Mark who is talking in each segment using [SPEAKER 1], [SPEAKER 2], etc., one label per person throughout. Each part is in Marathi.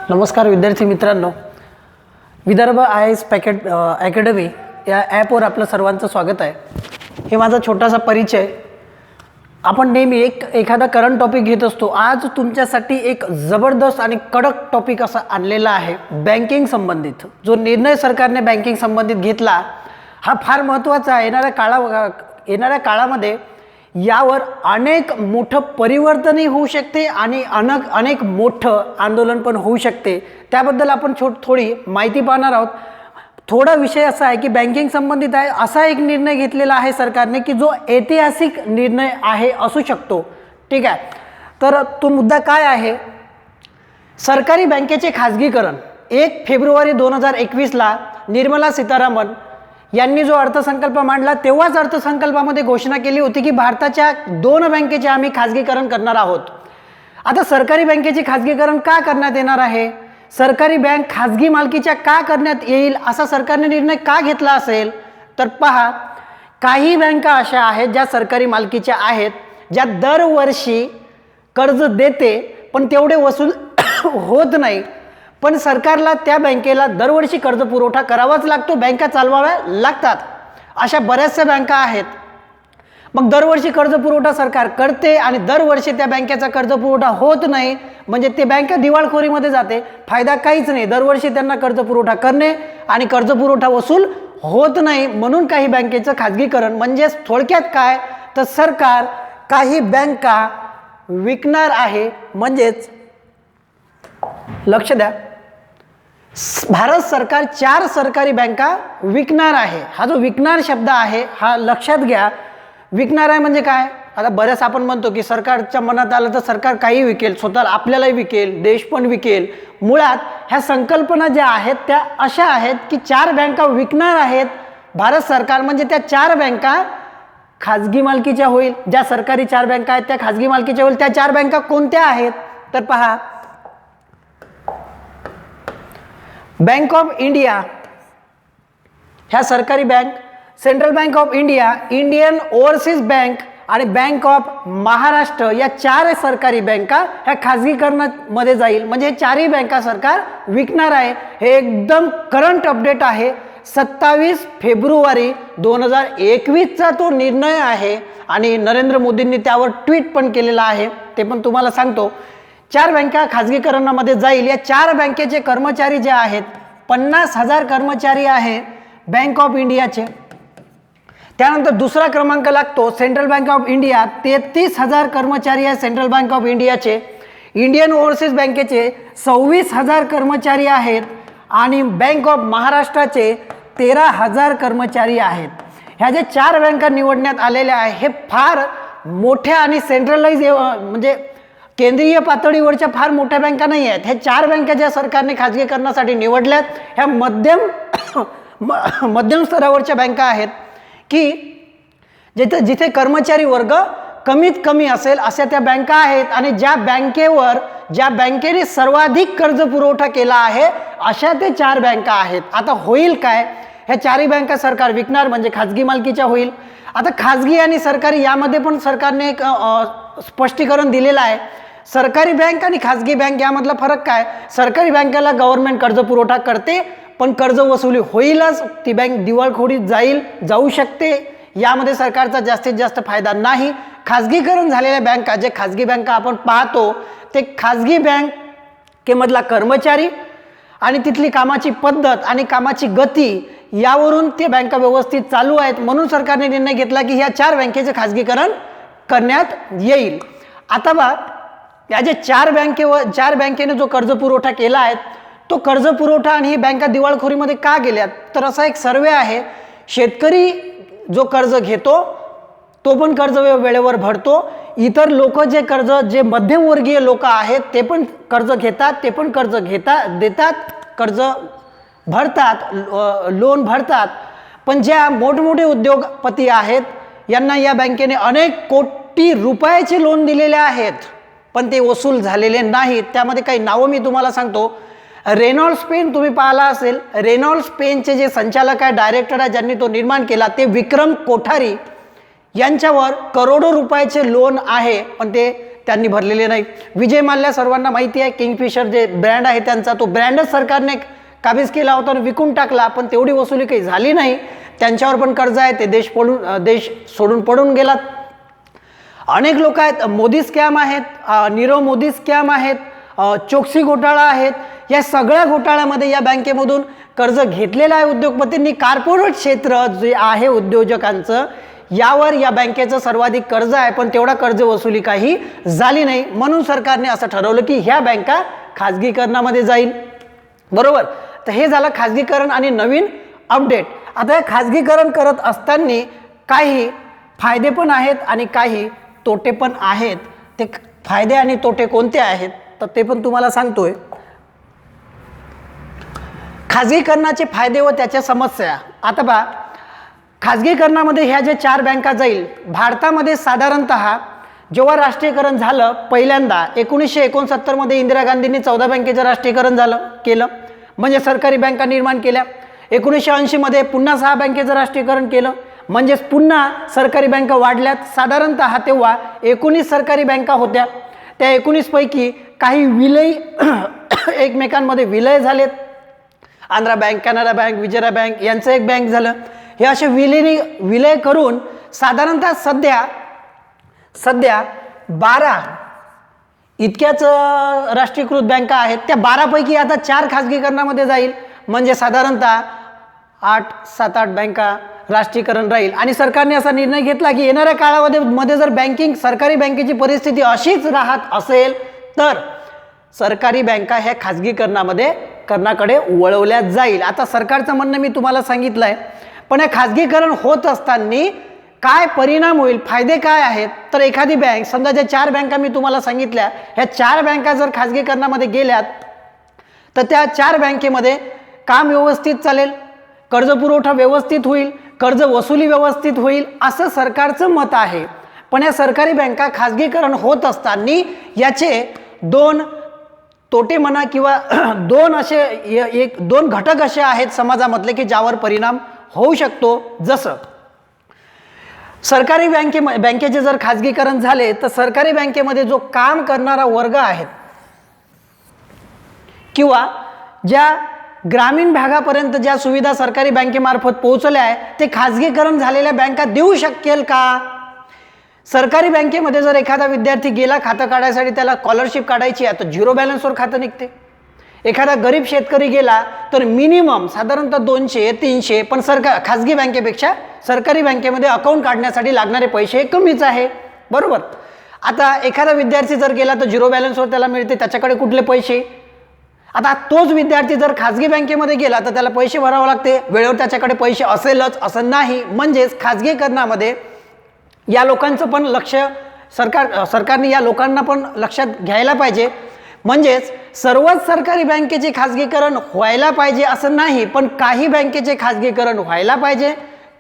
[SPEAKER 1] नमस्कार विद्यार्थी मित्रांनो, विदर्भ IAS पॅकेट अकॅडमी या ॲपवर आपलं सर्वांचं स्वागत आहे। हे माझा छोटासा परिचय। आपण नेहमी एखादा करंट टॉपिक घेत असतो। आज तुमच्यासाठी एक जबरदस्त आणि कडक टॉपिक असा आणलेला आहे बँकिंग संबंधित। जो निर्णय सरकारने बँकिंग संबंधित घेतला हा फार महत्त्वाचा आहे। येणाऱ्या काळामध्ये यावर अनेक मोठं परिवर्तनही होऊ शकते आणि अनेक मोठं आंदोलन पण होऊ शकते। त्याबद्दल आपण थोडी माहिती पाहणार आहोत। थोडा विषय असा आहे की बँकिंग संबंधित आहे। असा एक निर्णय घेतलेला आहे सरकारने की जो ऐतिहासिक निर्णय आहे असू शकतो। ठीक आहे, तर तो मुद्दा काय आहे? सरकारी बँकेचे खाजगीकरण 1 फेब्रुवारी 2021 ला निर्मला सीतारामन यांनी जो अर्थसंकल्प मांडला तेव्हाच अर्थसंकल्पामध्ये घोषणा केली होती की भारताच्या 2 बँकेचे आम्ही खाजगीकरण करणार आहोत। आता सरकारी बँकेचे खाजगीकरण का करण्यात येणार आहे? सरकारी बँक खाजगी मालकीच्या का करण्यात येईल असा सरकारने निर्णय का घेतला असेल? तर पहा, काही बँका अशा आहेत ज्या सरकारी मालकीच्या आहेत, ज्या दरवर्षी कर्ज देते पण तेवढे वसूल होत नाही, पण सरकारला त्या बँकेला दरवर्षी कर्ज पुरवठा करावाच लागतो, बँका चालवाव्या लागतात। अशा बऱ्याचशा बँका आहेत। मग दरवर्षी कर्ज पुरवठा सरकार करते आणि दरवर्षी त्या बँकेचा कर्ज पुरवठा होत नाही, म्हणजे ते बँका दिवाळखोरीमध्ये जाते, फायदा काहीच नाही। दरवर्षी त्यांना कर्ज पुरवठा करणे आणि कर्ज पुरवठा वसूल होत नाही, म्हणून काही बँकेचं खाजगीकरण। म्हणजे थोडक्यात काय, तर सरकार काही बँका विकणार आहे। म्हणजेच लक्ष द्या, भारत सरकार 4 सरकारी बँका विकणार आहे। हा जो विकणार शब्द आहे हा लक्षात घ्या। विकणार आहे म्हणजे काय? आता बऱ्याच आपण म्हणतो की सरकारच्या मनात आलं तर सरकार काही विकेल, स्वतःला आपल्यालाही विकेल, देश पण विकेल। मुळात ह्या संकल्पना ज्या आहेत त्या अशा आहेत की 4 बँका विकणार आहेत भारत सरकार, म्हणजे त्या 4 बँका खाजगी मालकीच्या होईल। ज्या सरकारी 4 बँका आहेत त्या खाजगी मालकीच्या होईल। त्या 4 बँका कोणत्या आहेत? तर पहा, बँक ऑफ इंडिया ह्या सरकारी bank, central bank of India, Indian overseas bank आणि बँक ऑफ महाराष्ट्र या 4 सरकारी बँका ह्या खाजगीकरणामध्ये जाईल। म्हणजे हे 4ही बँका सरकार विकणार आहे। हे एकदम करंट अपडेट आहे। 27 फेब्रुवारी 2021 चा तो निर्णय आहे आणि नरेंद्र मोदींनी त्यावर ट्विट पण केलेला आहे, ते पण तुम्हाला सांगतो। 4 बँका खाजगीकरणामध्ये जाईल। या 4 बँकेचे कर्मचारी जे आहेत 50,000 कर्मचारी आहे बँक ऑफ इंडियाचे। त्यानंतर दुसरा क्रमांक लागतो सेंट्रल बँक ऑफ इंडिया, 33,000 कर्मचारी आहे सेंट्रल बँक ऑफ इंडियाचे। इंडियन ओव्हरसीज बँकेचे 26,000 कर्मचारी आहेत आणि बँक ऑफ महाराष्ट्राचे 13,000 कर्मचारी आहेत। ह्या जे 4 बँका निवडण्यात आलेल्या आहे हे फार मोठ्या आणि सेंट्रलाइज म्हणजे केंद्रीय पातळीवरच्या फार मोठ्या बँका नाही आहेत। हे 4 बँका ज्या सरकारने खाजगीकरणासाठी निवडल्यात ह्या मध्यम स्तरावरच्या बँका आहेत की जिथे कर्मचारी वर्ग कमीत कमी असेल अशा त्या बँका आहेत आणि ज्या बँकेने सर्वाधिक कर्ज पुरवठा केला आहे अशा ते 4 बँका आहेत। आता होईल काय? ह्या 4ही बँका सरकार विकणार म्हणजे खाजगी मालकीच्या होईल। आता खाजगी आणि सरकारी यामध्ये पण सरकारने एक स्पष्टीकरण दिलेलं आहे। सरकारी बँक आणि खाजगी बँक यामधला फरक काय? सरकारी बँकेला गव्हर्नमेंट कर्ज पुरवठा करते पण कर्ज वसुली होईलच, ती बँक दिवाळखोरीत जाऊ शकते, यामध्ये सरकारचा जास्तीत जास्त फायदा नाही। खाजगीकरण झालेल्या बँका, जे खाजगी बँका आपण पाहतो ते खाजगी बँकेमधला कर्मचारी आणि तिथली कामाची पद्धत आणि कामाची गती यावरून ते बँका व्यवस्थित चालू आहेत, म्हणून सरकारने निर्णय घेतला की ह्या 4 बँकेचे खाजगीकरण करण्यात येईल। आता बा, या जे 4 बँकेने जो कर्ज पुरवठा केला आहे तो कर्ज पुरवठा आणि ही बँका दिवाळखोरीमध्ये का गेल्यात? तर असा एक सर्वे आहे। शेतकरी जो कर्ज घेतो तो पण कर्ज वेळेवर भरतो, इतर लोक जे मध्यमवर्गीय लोक आहेत ते पण कर्ज घेतात, ते पण कर्ज देतात, कर्ज भरतात, लोन भरतात। पण ज्या मोठमोठे उद्योगपती आहेत यांना या बँकेने अनेक कोटी रुपयाचे लोन दिलेले आहेत पण ते वसूल झालेले नाहीत। त्यामध्ये काही नावं मी तुम्हाला सांगतो। रेनॉल्ड्स पेन तुम्ही पाहिला असेल, रेनॉल्ड्स पेनचे जे संचालक आहे, डायरेक्टर आहे, ज्यांनी तो निर्माण केला ते विक्रम कोठारी यांच्यावर करोडो रुपयाचे लोन आहे पण ते त्यांनी भरलेले नाही. विजय माल्या सर्वांना माहिती आहे, किंगफिशर जे ब्रँड आहे त्यांचा तो ब्रँडच सरकारने काबीज केला होता आणि विकून टाकला, पण तेवढी वसुली काही झाली नाही. त्यांच्यावर पण कर्ज आहे, ते देश सोडून पडून गेलात. अनेक लोक आहेत, मोदी स्कॅम आहेत, नीरव मोदी स्कॅम आहेत, चोक्सी घोटाळा आहेत. या सगळ्या घोटाळ्यामध्ये या बँकेमधून कर्ज घेतलेलं आहे उद्योगपतींनी. कॉर्पोरेट क्षेत्र जे आहे उद्योजकांचं, यावर या बँकेचं सर्वाधिक कर्ज आहे, पण तेवढा कर्ज वसुली काही झाली नाही. म्हणून सरकारने असं ठरवलं की ह्या बँका खाजगीकरणामध्ये जाईल. बरोबर. तर हे झालं खाजगीकरण आणि नवीन अपडेट. आता हे खाजगीकरण करत असताना काही फायदे पण आहेत आणि काही तोटे पण आहेत. ते फायदे आणि तोटे कोणते आहेत तर ते पण तुम्हाला सांगतोय. खाजगीकरणाचे फायदे व त्याच्या समस्या. आता पहा, खाजगीकरणामध्ये ह्या ज्या 4 बँका जाईल, भारतामध्ये साधारणतः जेव्हा राष्ट्रीयकरण झालं पहिल्यांदा 1969 मध्ये इंदिरा गांधींनी 14 बँकेचं राष्ट्रीयकरण केलं, म्हणजे सरकारी बँका निर्माण केल्या. 1980 मध्ये पुन्हा 6 बँकेचं राष्ट्रीयकरण केलं, म्हणजेच पुन्हा सरकारी बँका वाढल्यात. साधारणतः तेव्हा 19 सरकारी बँका होत्या. त्या 19 पैकी काही विलय एकमेकांमध्ये विलय झालेत. Andhra bank, Canara bank, Vijaya bank यांचं एक बँक झालं. हे असे विलय करून साधारणतः सध्या 12 इतक्याच राष्ट्रीयकृत बँका आहेत. त्या 12 पैकी आता 4 खाजगीकरणामध्ये जाईल, म्हणजे साधारणतः 8-7-8 बँका राष्ट्रीयकरण राहील. आणि सरकारने असा निर्णय घेतला की येणाऱ्या काळामध्ये जर सरकारी बँकेची परिस्थिती अशीच राहत असेल तर सरकारी बँका ह्या खाजगीकरणाकडे वळवल्या जाईल. आता सरकारचं म्हणणं मी तुम्हाला सांगितलं आहे, पण हे खाजगीकरण होत असताना काय परिणाम होईल, फायदे काय आहेत. तर एखादी बँक, समजा ज्या 4 बँका मी तुम्हाला सांगितल्या, ह्या 4 बँका जर खाजगीकरणामध्ये गेल्यात तर त्या 4 बँकेमध्ये काम व्यवस्थित चालेल, कर्जपुरवठा व्यवस्थित होईल, कर्ज वसुली व्यवस्थित होईल, असं सरकारचं मत आहे. पण या सरकारी बँका खाजगीकरण होत असताना याचे 2 तोटे म्हणा किंवा 2 घटक असे आहेत समाजामधले की ज्यावर परिणाम होऊ शकतो. जसं सरकारी बँकेचे जर खाजगीकरण झाले तर सरकारी बँकेमध्ये जो काम करणारा वर्ग आहे किंवा ज्या ग्रामीण भागापर्यंत ज्या सुविधा सरकारी बँकेमार्फत पोहोचल्या आहे ते खाजगीकरण झालेल्या बँका देऊ शकेल का? सरकारी बँकेमध्ये जर एखादा विद्यार्थी गेला खातं काढायसाठी, त्याला स्कॉलरशिप काढायची आहे तर 0 बॅलन्सवर खातं निघते. एखादा गरीब शेतकरी गेला तर मिनिमम साधारणतः 200-300, पण खाजगी बँकेपेक्षा सरकारी बँकेमध्ये अकाउंट काढण्यासाठी लागणारे पैसे कमीच आहे. बरोबर. आता एखादा विद्यार्थी जर गेला तर 0 बॅलन्सवर त्याला मिळते, त्याच्याकडे कुठले पैसे. आता तोच विद्यार्थी जर खाजगी बँकेमध्ये गेला तर त्याला पैसे भरावे लागते, वेळेवर त्याच्याकडे पैसे असेलच असं नाही. म्हणजेच खाजगीकरणामध्ये या लोकांचं पण लक्ष सरकारने या लोकांना पण लक्षात घ्यायला पाहिजे. म्हणजेच सर्वच सरकारी बँकेचे खाजगीकरण व्हायला पाहिजे असं नाही, पण काही बँकेचे खाजगीकरण व्हायला पाहिजे.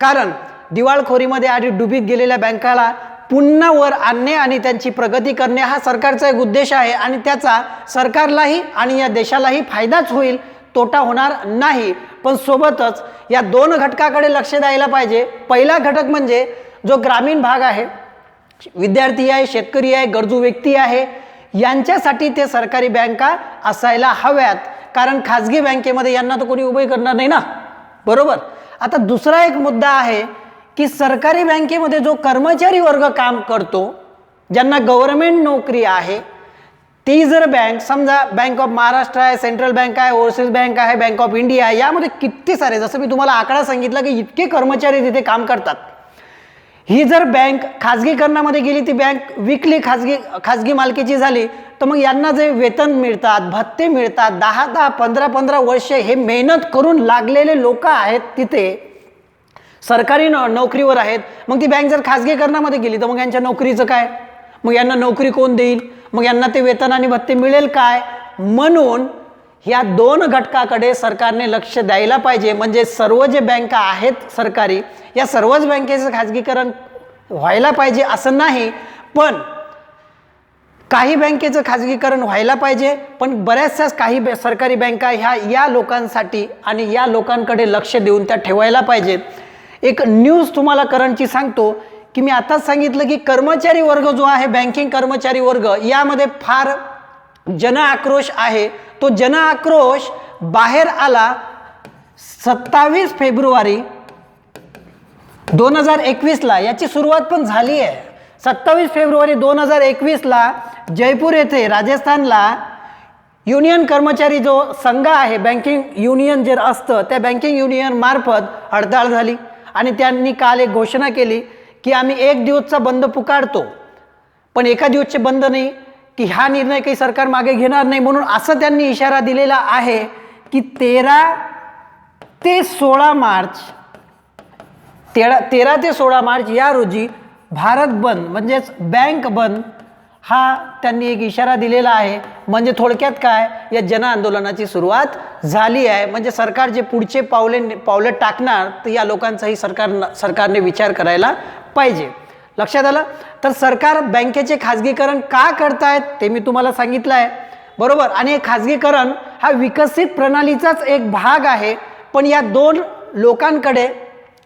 [SPEAKER 1] कारण दिवाळखोरीमध्ये आधी डुबीत गेलेल्या बँकाला पुन्हा वर आणणे आणि त्यांची प्रगती करणे हा सरकारचा एक उद्देश आहे आणि त्याचा सरकारलाही आणि या देशालाही फायदाच होईल, तोटा होणार नाही. पण सोबतच या 2 घटकाकडे लक्ष द्यायला पाहिजे. पहिला घटक म्हणजे जो ग्रामीण भाग आहे, विद्यार्थी आहे, शेतकरी आहे, गरजू व्यक्ती आहे, यांच्यासाठी ते सरकारी बँका असायला हव्यात. कारण खाजगी बँकेमध्ये यांना तर कोणी उभे करणार नाही ना. बरोबर. आता दुसरा एक मुद्दा आहे की सरकारी बँकेमध्ये जो कर्मचारी वर्ग काम करतो, ज्यांना गव्हर्नमेंट नोकरी आहे, ती जर बँक समजा बँक ऑफ महाराष्ट्र आहे, सेंट्रल बँक आहे, ओव्हरसीज बँक आहे, बँक ऑफ इंडिया आहे, यामध्ये किती सारे, जसं मी तुम्हाला आकडा सांगितला की इतके कर्मचारी तिथे काम करतात. ही जर बँक खाजगीकरणामध्ये गेली, ती बँक विकली, खाजगी मालकीची झाली, तर मग यांना जे वेतन मिळतात, भत्ते मिळतात, 10-10, 15-15 वर्ष हे मेहनत करून लागलेले लोक आहेत, तिथे सरकारी नोकरीवर आहेत. मग ती बँक जर खाजगीकरणामध्ये गेली तर मग यांच्या नोकरीचं काय? मग यांना नोकरी कोण देईल? मग यांना ते वेतन आणि भत्ते मिळेल काय? म्हणून ह्या 2 घटकाकडे सरकारने लक्ष द्यायला पाहिजे. म्हणजे सर्व जे बँका आहेत सरकारी, या सर्वच बँकेचं खाजगीकरण व्हायला पाहिजे असं नाही, पण काही बँकेचं खाजगीकरण व्हायला पाहिजे. पण बऱ्याचशा काही सरकारी बँका ह्या या लोकांसाठी आणि या लोकांकडे लक्ष देऊन त्या ठेवायला पाहिजेत. एक न्यूज तुम्हाला करंटची सांगतो की मी आताच सांगितलं की कर्मचारी वर्ग जो आहे, बँकिंग कर्मचारी वर्ग, यामध्ये फार जन आक्रोश आहे. तो जन आक्रोश बाहेर आला 27 फेब्रुवारी 2021ला. याची सुरुवात पण झाली आहे. 27 फेब्रुवारी 2021ला जयपूर येथे राजस्थानला युनियन कर्मचारी जो संघ आहे, बँकिंग युनियन जे असतं, त्या बँकिंग युनियन मार्फत हडताळ झाली आणि त्यांनी काल एक घोषणा केली की आम्ही 1 दिवसचा बंद पुकारतो, पण एका दिवसचे बंद नाही, की हा निर्णय काही सरकार मागे घेणार नाही. म्हणून असं त्यांनी इशारा दिलेला आहे की 13 ते 16 मार्च या रोजी भारत बंद म्हणजेच बँक बंद हा त्यांनी एक इशारा दिलेला आहे. म्हणजे थोडक्यात काय, या जन आंदोलनाची सुरुवात झाली आहे. म्हणजे सरकार जे पुढचे पावले टाकणार, तर या लोकांचाही सरकारने विचार करायला पाहिजे. लक्षात आलं? तर सरकार बँकेचे खाजगीकरण का करतायत ते मी तुम्हाला सांगितलं आहे, बरोबर. आणि हे खाजगीकरण हा विकसित प्रणालीचाच एक भाग आहे. पण या 2 लोकांकडे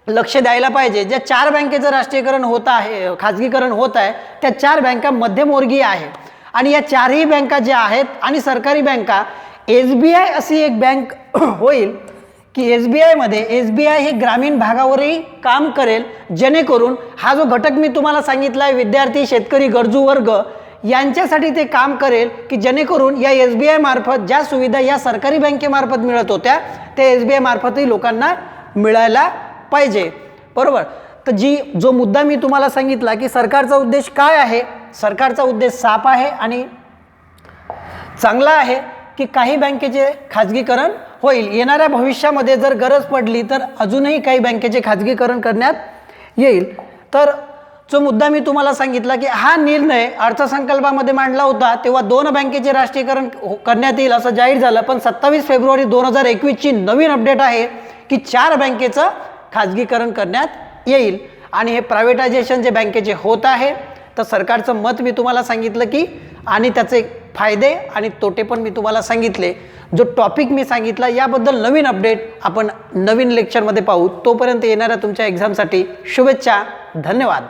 [SPEAKER 1] लक्ष द्यायला पाहिजे. ज्या 4 बँकेचं राष्ट्रीयकरण होत आहे, खाजगीकरण होत आहे, त्या 4 बँका मध्यमवर्गीय आहे. आणि या 4ही बँका ज्या आहेत आणि सरकारी बँका, SBI अशी एक बँक होईल की SBI हे ग्रामीण भागावरही काम करेल, जेणेकरून हा जो घटक मी तुम्हाला सांगितला आहे, विद्यार्थी, शेतकरी, गरजू वर्ग, यांच्यासाठी ते काम करेल की जेणेकरून या SBI मार्फत ज्या सुविधा या सरकारी बँकेमार्फत मिळत होत्या, त्या SBI मार्फतही लोकांना मिळायला पाहिजे, बरोबर. तर जो मुद्दा मी तुम्हाला सांगितला की सरकारचा उद्देश काय आहे, सरकारचा उद्देश साफ आहे आणि चांगला आहे की काही बँकेचे खाजगीकरण होईल. येणाऱ्या भविष्यामध्ये जर गरज पडली तर अजूनही काही बँकेचे खाजगीकरण करण्यात येईल. तर जो मुद्दा मी तुम्हाला सांगितला की हा निर्णय अर्थसंकल्पामध्ये मांडला होता, तेव्हा 2 बँकेचे राष्ट्रीयकरण करण्यात येईल असं जाहीर झालं. पण 27 फेब्रुवारी 2021ची नवीन अपडेट आहे की 4 बँकेचं खाजगीकरण करण्यात येईल. आणि हे प्रायव्हेटायझेशन जे बँकेचे होत आहे, तर सरकारचं मत मी तुम्हाला सांगितलं की, आणि त्याचे फायदे आणि तोटे पण मी तुम्हाला सांगितले. जो टॉपिक मी सांगितला याबद्दल नवीन अपडेट आपण नवीन लेक्चरमध्ये पाहू. तोपर्यंत येणाऱ्या तुमच्या एक्झामसाठी शुभेच्छा. धन्यवाद.